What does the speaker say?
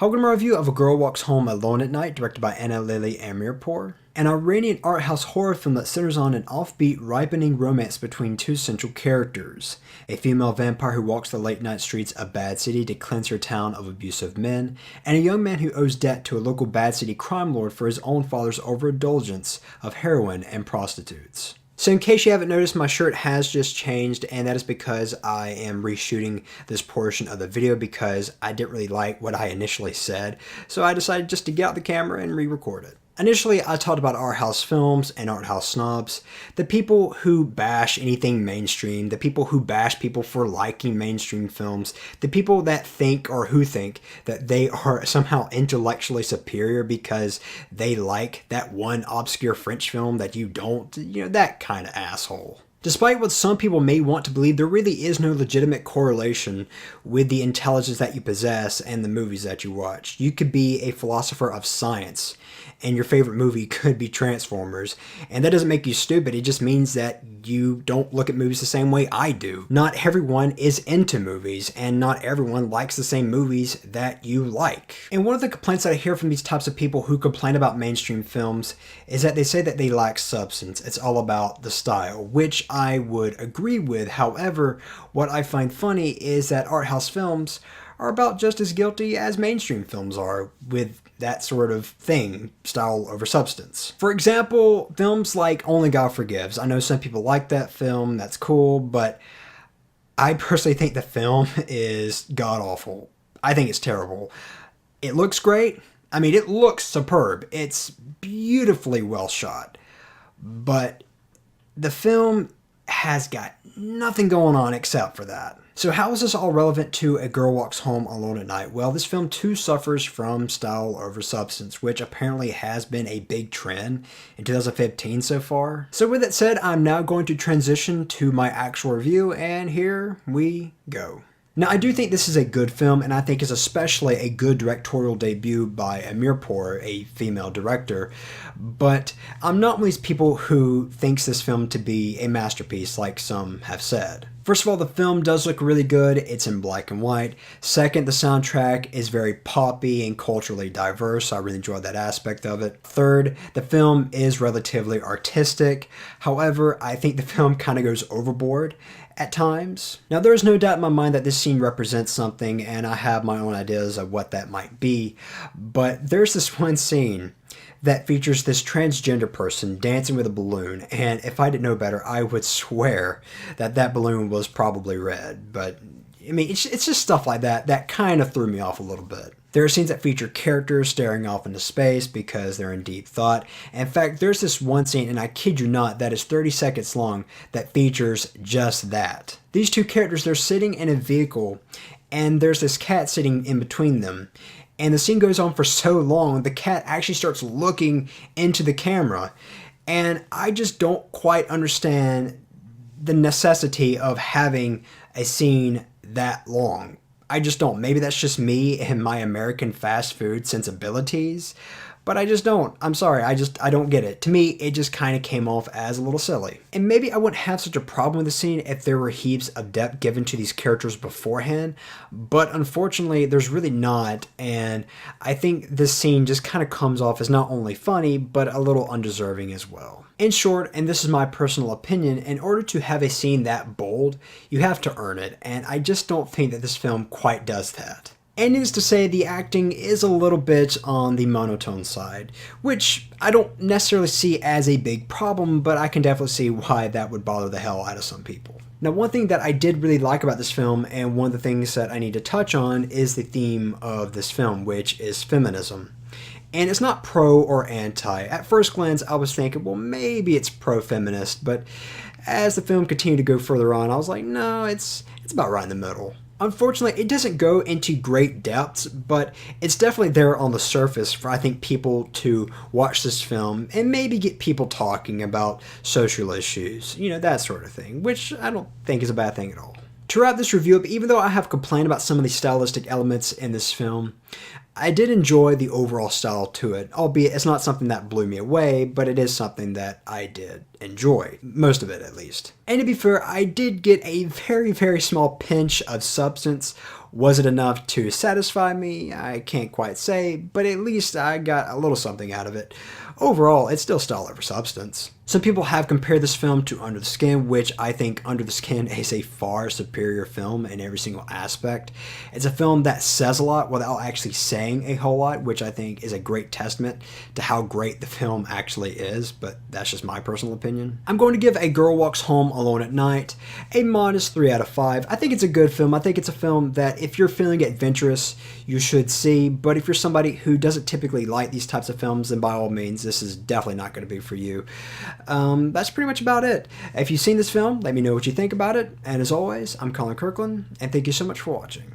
Welcome to my review of A Girl Walks Home Alone at Night, directed by Ana Lily Amirpour, an Iranian art house horror film that centers on an offbeat, ripening romance between two central characters. A female vampire who walks the late-night streets of Bad City to cleanse her town of abusive men, and a young man who owes debt to a local Bad City crime lord for his own father's overindulgence of heroine and prostitutes. So in case you haven't noticed, my shirt has just changed, and that is because I am reshooting this portion of the video because I didn't really like what I initially said, so I decided just to get out the camera and re-record it. Initially, I talked about art house films and art house snobs, the people who bash anything mainstream, the people who bash people for liking mainstream films, the people that think or who think that they are somehow intellectually superior because they like that one obscure French film that you don't, that kind of asshole. Despite what some people may want to believe, there really is no legitimate correlation with the intelligence that you possess and the movies that you watch. You could be a philosopher of science, and your favorite movie could be Transformers, and that doesn't make you stupid, it just means that you don't look at movies the same way I do. Not everyone is into movies, and not everyone likes the same movies that you like. And one of the complaints that I hear from these types of people who complain about mainstream films is that they say that they lack substance. It's all about the style, which I would agree with. However, what I find funny is that art house films are about just as guilty as mainstream films are with that sort of thing, style over substance. For example, films like Only God Forgives. I know some people like that film, that's cool, but I personally think the film is god-awful. I think it's terrible. It looks great. I mean, it looks superb. It's beautifully well shot. But the film has got nothing going on except for that. So how is this all relevant to A Girl Walks Home Alone at Night? Well, this film too suffers from style over substance, which apparently has been a big trend in 2015 so far. So with that said, I'm now going to transition to my actual review, and here we go. Now, I do think this is a good film, and I think it's especially a good directorial debut by Amirpour, a female director, but I'm not one of these people who thinks this film to be a masterpiece like some have said. First of all, the film does look really good. It's in black and white. Second, the soundtrack is very poppy and culturally diverse. So I really enjoyed that aspect of it. Third, the film is relatively artistic. However, I think the film kind of goes overboard at times. Now, there is no doubt in my mind that this scene represents something, and I have my own ideas of what that might be. But there's this one scene that features this transgender person dancing with a balloon, and if I didn't know better, I would swear that that balloon was probably red. But I mean, it's just stuff like that that kind of threw me off a little bit. There are scenes that feature characters staring off into space because they're in deep thought. In fact, there's this one scene, and I kid you not, that is 30 seconds long, that features just that. These two characters, they're sitting in a vehicle, and there's this cat sitting in between them. And the scene goes on for so long, the cat actually starts looking into the camera. And I just don't quite understand the necessity of having a scene that long. I just don't. Maybe that's just me and my American fast food sensibilities, but I just don't. I'm sorry, I don't get it. To me, it just kind of came off as a little silly. And maybe I wouldn't have such a problem with the scene if there were heaps of depth given to these characters beforehand, but unfortunately, there's really not, and I think this scene just kind of comes off as not only funny, but a little undeserving as well. In short, and this is my personal opinion, in order to have a scene that bold, you have to earn it, and I just don't think that this film quite does that. And needless to say, the acting is a little bit on the monotone side, which I don't necessarily see as a big problem, but I can definitely see why that would bother the hell out of some people. Now, one thing that I did really like about this film, and one of the things that I need to touch on, is the theme of this film, which is feminism. And it's not pro or anti. At first glance, I was thinking, well, maybe it's pro-feminist, but as the film continued to go further on, I was like, no, it's about right in the middle. Unfortunately, it doesn't go into great depths, but it's definitely there on the surface for, I think, people to watch this film and maybe get people talking about social issues, that sort of thing, which I don't think is a bad thing at all. To wrap this review up, even though I have complained about some of the stylistic elements in this film, I did enjoy the overall style to it, albeit it's not something that blew me away, but it is something that I did enjoy, most of it at least. And to be fair, I did get a very, very small pinch of substance. Was it enough to satisfy me? I can't quite say, but at least I got a little something out of it. Overall, it's still style over substance. Some people have compared this film to Under the Skin, which I think Under the Skin is a far superior film in every single aspect. It's a film that says a lot without actually saying a whole lot, which I think is a great testament to how great the film actually is, but that's just my personal opinion. I'm going to give A Girl Walks Home Alone at Night a modest 3 out of 5. I think it's a good film. I think it's a film that if you're feeling adventurous, you should see, but if you're somebody who doesn't typically like these types of films, then by all means, this is definitely not going to be for you. That's pretty much about it. If you've seen this film, let me know what you think about it. And as always, I'm Colin Kirkland, and thank you so much for watching.